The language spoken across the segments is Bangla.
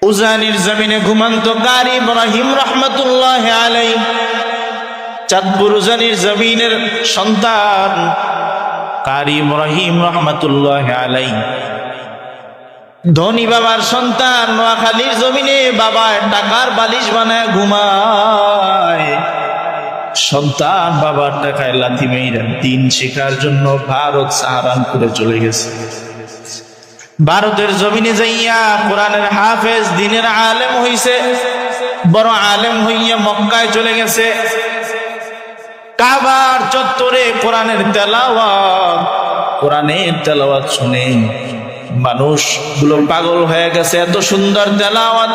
উজানির জমিনে ঘুমন্ত কারি ইব্রাহিম রহমতুল্লাহ আলাইহি, চাঁদপুর উজানির জমিনের সন্তান কারি ইব্রাহিম রহমতুল্লাহ আলাইহি, ধনী বাবার সন্তান নোয়াখালীর জমিনে বাবা টাকার বালিশ বানায় ঘুমায়। সন্তান বাবার টাকায় লাথি মেয়েরা দিন শেখার জন্য ভারত সাহারানপুরে চলে গেছে। ভারতের জমিনে যাইয়া কোরআনের হাফেজ দিনের আলেম হইছে, বড় আলেম হইয়া মক্কায় চলে গেছে। কাবার চত্বরে কোরআনের তেলাওয়াত শুনে মানুষগুলো পাগল হয়ে গেছে, এত সুন্দর তেলাওয়াত।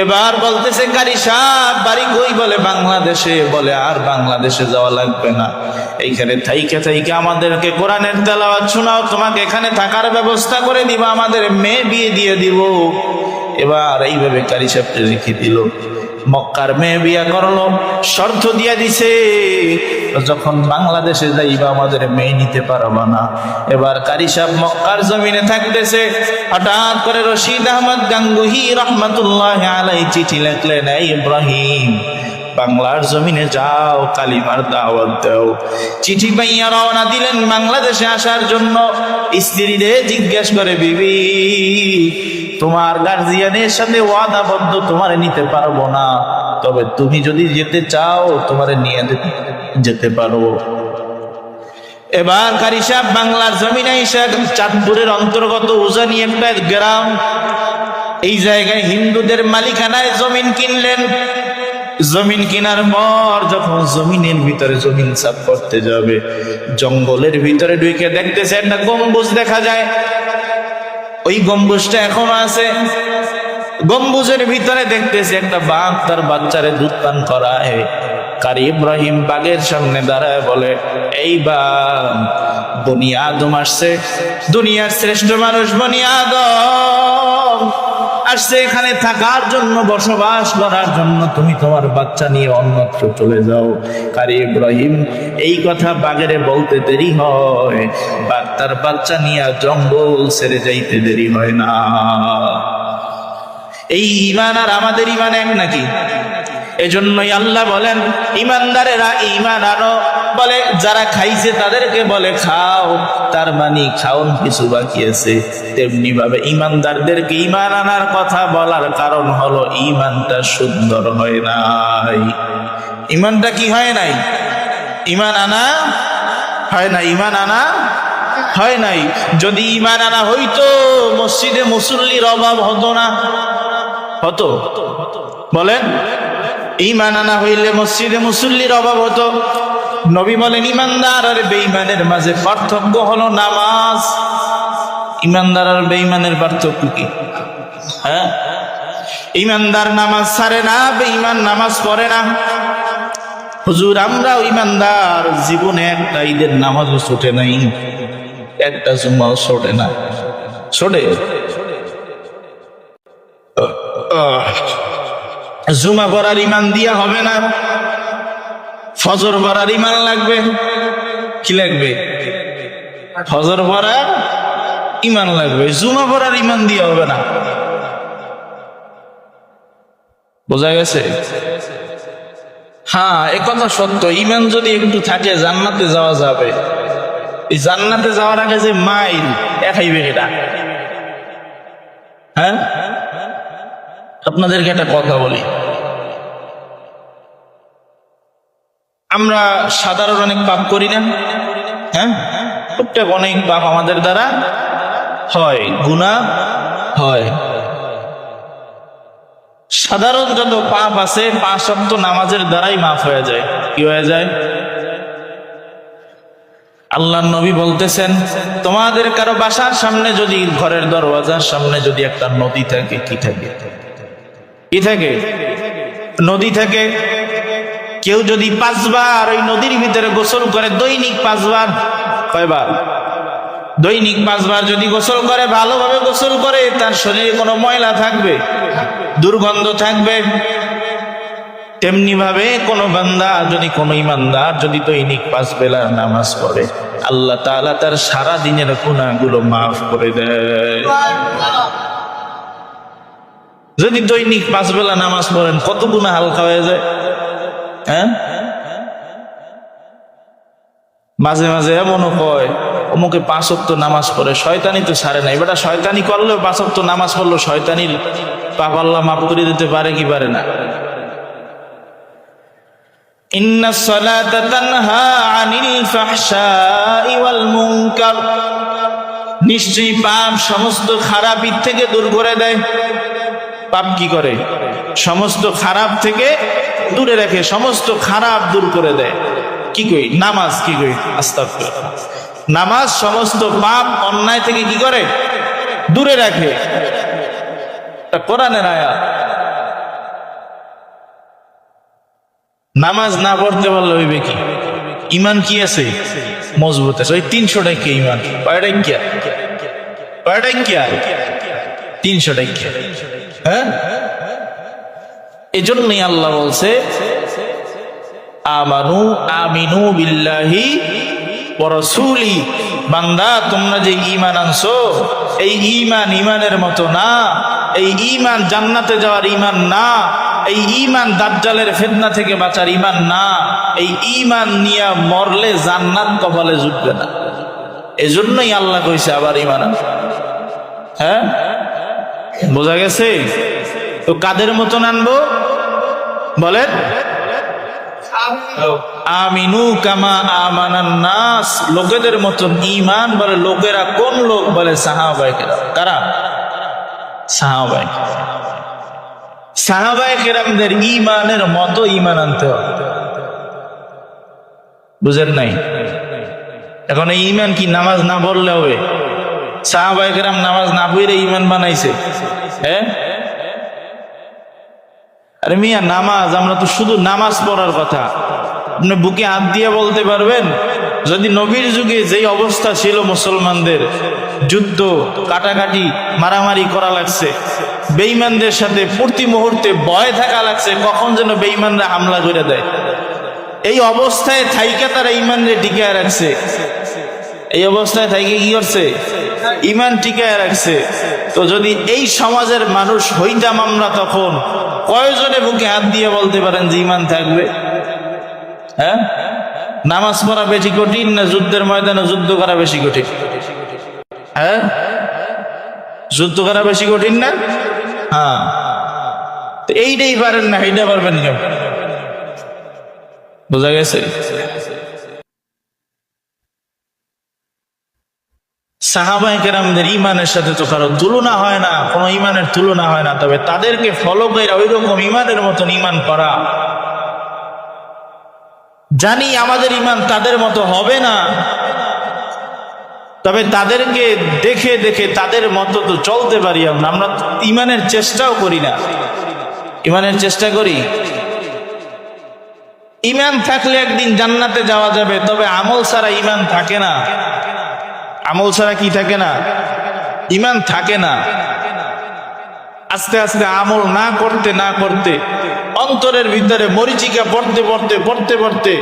এবার বলতেছে কারি সাহেব বাড়ি কই? বলে বাংলাদেশে। বলে আর বাংলাদেশে যাওয়া লাগবে না, এইখানে থাইকে থাইকে আমাদেরকে কোরআনের তেলাওয়াত শোনাও, তোমাকে এখানে থাকার ব্যবস্থা করে দিব, আমাদের মেয়ে বিয়ে দিয়ে দিব। এবার এইভাবে কারি সাহেবকে রেখে দিল। মক্কার মেয়ে বিয়া করলো, শর্ত দিয়া দিছে যখন বাংলাদেশে যাইবা আমাদের মেয়ে নিতে পারবা না। এবার কারি সাহেব মক্কার জমিনে থাকতেছে, হঠাৎ করে রশিদ আহমদ গাঙ্গুহি রহমতুল্লাহ আলাইহি চিঠি লিখলেন, এই ইব্রাহিম বাংলার জমিনে যাও, কালিমার দাওয়াত দাও। চিঠি পাইয়া রওনা দিলেন বাংলাদেশে আসার জন্য। স্ত্রীদের জিজ্ঞেস করে, বিবি তোমার গার্জিয়ানের সাথে ওয়াদাবদ্ধ, তোমারে নিতে পারবো না, তবে তুমি যদি যেতে চাও তোমারে নিয়ে যেতে পারো। এবার কারি সাহেব বাংলার জমিনে এসে চাঁদপুরের অন্তর্গত উজানি একটা গ্রাম, এই জায়গায় হিন্দুদের মালিকানায় জমিন কিনলেন। জমিন কেনার পর যখন জমিনের ভিতরে জমিন সাফ করতে যাবে, জঙ্গলের ভিতরে ঢুকে দেখতেছে একটা গম্বুজ দেখা যায়। ওই গম্বুজটা এখনো আছে। গম্বুজের ভিতরে দেখতেছে একটা বাঘ তার বাচ্চারে দুধ পান করায়। কারি ইব্রাহিম বাঘের সামনে দাঁড়ায় বলে, এই বাঘ, বনি আদম আসছে, দুনিয়ার শ্রেষ্ঠ মানুষ বনি আদম আসছে এখানে থাকার জন্য, বসবাস করার জন্য, তুমি তোমার বাচ্চা নিয়ে অন্যত্র চলে যাও। কারি ইব্রাহিম এই কথা বাঘেরে বলতে দেরি হয়, বাঘ তার বাচ্চা নিয়ে জঙ্গল ছেড়ে যাইতে দেরি হয় না। এই ঈমান আর আমাদের ঈমান এক নাকি? এজন্যই আল্লাহ বলেন ঈমানদারেরা ঈমান আনো। বলে যারা খাইছে তাদেরকে বলে খাও, তার মানে খাওন কিছু বাকি আছে। তেমনি ভাবে ঈমানদারদেরকে ঈমান আনার কথা বলার কারণ হলো ঈমানটা সুন্দর হয় নাই। ঈমানটা কি হয় নাই? ঈমান আনা হয় না, ঈমান আনা হয় নাই। যদি ঈমান আনা হইতো মসজিদে মুসল্লির অভাব হতো না, হতো? বলেন, ঈমান আনা হইলে মসজিদে মুসল্লির অভাব হতো। নবী বলেন ঈমানদার আর বেঈমানের মাঝে পার্থক্য হলো নামাজ। ঈমানদার আর বেঈমানের পার্থক্য কি? হ্যাঁ, ঈমানদার নামাজ ছাড়ে না, বেঈমান নামাজ পড়ে না। হুজুর আমরাও ঈমানদার, জীবনে একটা ঈদের নামাজও ছুটে নাই, একটা জুম্মাও ছুটে না। ছোটে জুমা পড়ার ঈমান দিয়া হবে না, ফজর পড়ার ঈমান লাগবে। কি লাগবে? ফজর পড়ার ঈমান লাগবে, জুমা পড়ার ঈমান দিয়া হবে না। বোঝা গেছে? হ্যাঁ, এ কথা সত্য। ঈমান যদি একটু থাকে জান্নাতে যাওয়া যাবে। এই জান্নাতে যাওয়ার আগে যে মাইল একাইবে এটা। হ্যাঁ, আপনাদেরকে একটা কথা বলি, আমরা সাধারণ অনেক পাপ করি না? হ্যাঁ, প্রত্যেক অনেক পাপ আমাদের দ্বারা হয়, গুনাহ হয়। সাধারণ যত পাপ আছে 5 ওয়াক্ত নামাজের দ্বারাই মাফ হয়ে যায়। কি হয়ে যায়? আল্লাহর নবী বলতেছেন, তোমাদের কারো বাসার সামনে যদি, ঘরের দরওয়াজার সামনে যদি একটা নদী থাকে, কি থাকে? কি থাকে? নদী থাকে। কেউ যদি 5 বার ওই নদীর ভিতরে গোসল করে, দৈনিক 5 বার, কয়বার? দৈনিক 5 বার যদি গোসল করে, ভালোভাবে গোসল করে, তার শরীরে কোনো ময়লা থাকবে, দুর্গন্ধ থাকবে। তেমনি ভাবে কোনো বান্দা যদি, কোনো ঈমানদার যদি দৈনিক 5 বেলা নামাজ পড়ে, আল্লাহ তাআলা তার সারা দিনের গুনাহগুলো মাফ করে দেয়। যদি দৈনিক 5 বেলা নামাজ পড়েন কত গুনাহ হালকা হয়ে যায়। হ্যাঁ, মাঝে মাঝে এমনও কয় অমুকে 5 ওয়াক্ত নামাজ পড়ে, শয়তানি তো ছাড়ে না। এবার শয়তানি করলেও 5 ওয়াক্ত নামাজ পড়লো, শয়তানির পাপ আল্লাহ মাফ করে দিতে পারে কি পারে না? ইন্নাস সালাতা তানহা আনিল ফাহশাই ওয়াল মুনকার, নিশ্চয়ই পাপ সমস্ত খারাপি থেকে দূর করে দেয়। পাপ কি করে? সমস্ত খারাপ থেকে দূরে রাখে, সমস্ত খারাপ দূর করে দেয়। কি কই? নামাজ। কি কই? আস্তাগফিরুল্লাহ। নামাজ সমস্ত পাপ অন্যায় থেকে কি করে? দূরে রাখে। এটা কোরআনের আয়াত। নামাজ না পড়তে পারলে হইবে কি? ইমান কি আছে? মজবুত আছে। ওই 300 টাকা ইমান। কয়টা কি? কয়টা কি? 300 টাকা। হ্যাঁ, এজন্যই আল্লাহ বলছে আমিনু বিল্লাহি ওয়া রাসূলি, বান্দা তোমরা যে ঈমান আনছো এই ঈমান ঈমানের মতো না, এই ঈমান জান্নাতে যাওয়ার ঈমান না, এই ঈমান দাজ্জালের ফিতনা থেকে বাঁচার ঈমান না, এই ঈমান নিয়ে মরলে জান্নাত কপালে জুটবে না। এজন্যই আল্লাহ কইছে আবার ঈমান আনো। হ্যাঁ, বোঝা গেছে? তো কাদের মতন আনবো বলেন? আমিনু কামা আমানান নাস, লোকেদের মতন ঈমান। বলে লোকেরা কোন লোক? বলে সাহাবায়ে কেরাম। কারা? সাহাবায়ে কেরামদের ঈমানের মতো ঈমান আনতে হবে। বুঝেন নাই? এখন এই ঈমান কি নামাজ না পড়লে হবে? সাহাবায়ে কেরাম নামাজ না পড়ে ঈমান বানাইছে। হ্যাঁ, আরে মিয়া, নামাজ, আমরা তো শুধু নামাজ পড়ার কথা। আপনি বুকে হাত দিয়ে বলতে পারবেন যদি নবীর যুগে যেই অবস্থা ছিল মুসলমানদের, যুদ্ধ, কাটাকাটি, মারামারি করা লাগছে, বেঈমানদের সাথে প্রতি মুহূর্তে ভয় থাকা লাগছে কখন যেন বেঈমানরা হামলা করে দেয়, এই অবস্থায় থাইকে তারা ঈমানরে টিকায় রাখছে। এই অবস্থায় থাইকে কি করছে? ঈমান টিকায় রাখছে। তো যদি এই সমাজের মানুষ হইতাম আমরা, তখন কয়জনে বুকে হাত দিয়ে বলতে পারেন যে ঈমান থাকবে? হ্যাঁ, নামাজ পড়া বেশি কঠিন না যুদ্ধের ময়দানে যুদ্ধ করা বেশি কঠিন? হ্যাঁ, যুদ্ধ করা বেশি কঠিন না? হ্যাঁ, তো এইটাই পারেন না, এইটা পারবেন কেমন? বোঝা গেছে? সাহাবায়ে কেরামদের ঈমানের সাথে তো কারো তুলনা হয় না, কোনো ঈমানের তুলনা হয় না। তবে তাদেরকে ফলো করে ওই রকম ঈমানের মতন ঈমান করা। জানি আমাদের ঈমান তাদের মতো হবে না, তবে তাদেরকে দেখে দেখে তাদের মতো তো চলতে পারি আমরা। আমরা ঈমানের চেষ্টাও করি না। ঈমানের চেষ্টা করি। ঈমান থাকলে একদিন জান্নাতে যাওয়া যাবে, তবে আমল ছাড়া ঈমান থাকে না। আমল ছাড়া কি থাকে না? ঈমান থাকে না। আস্তে আস্তে আমল না করতে না করতে অন্তরের ভিতরে মরিচিকা পড়তে পড়তে পড়তে পড়তে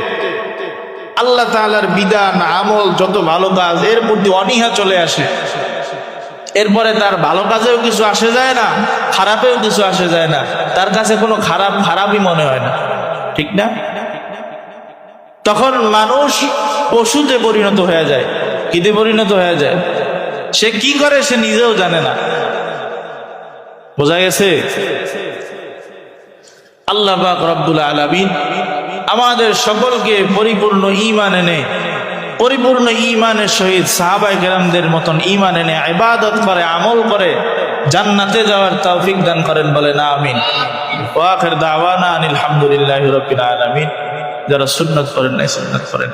আল্লাহ তাআলার বিধান, আমল, যত ভালো কাজ, এর প্রতি অনীহা চলে আসে। এরপরে তার ভালো কাজেও কিছু আসে যায় না, খারাপেও কিছু আসে যায় না। তার কাছে কোনো খারাপ খারাপই মনে হয় না, ঠিক না? তখন মানুষ পশুতে পরিণত হয়ে যায়। কিতে পরিণত হয়ে যায়? সে কি করে সে নিজেও জানে না। বোঝা গেছে? আল্লাহ পাক রব্বুল আলামিন আমাদের সকলকে পরিপূর্ণ ঈমান এনে, পরিপূর্ণ ঈমানের সহিত সাহাবায়ে কেরামদের মতন ঈমান এনে ইবাদত করে, আমল করে জান্নাতে যাওয়ার তৌফিক দান করেন, বলেন আমিন। ওয়া আখির দাওয়ানা আনিল হামদুলিল্লাহি রাব্বিল আলামিন। যারা সুন্নাত করেন নাই সুন্নাত করেন।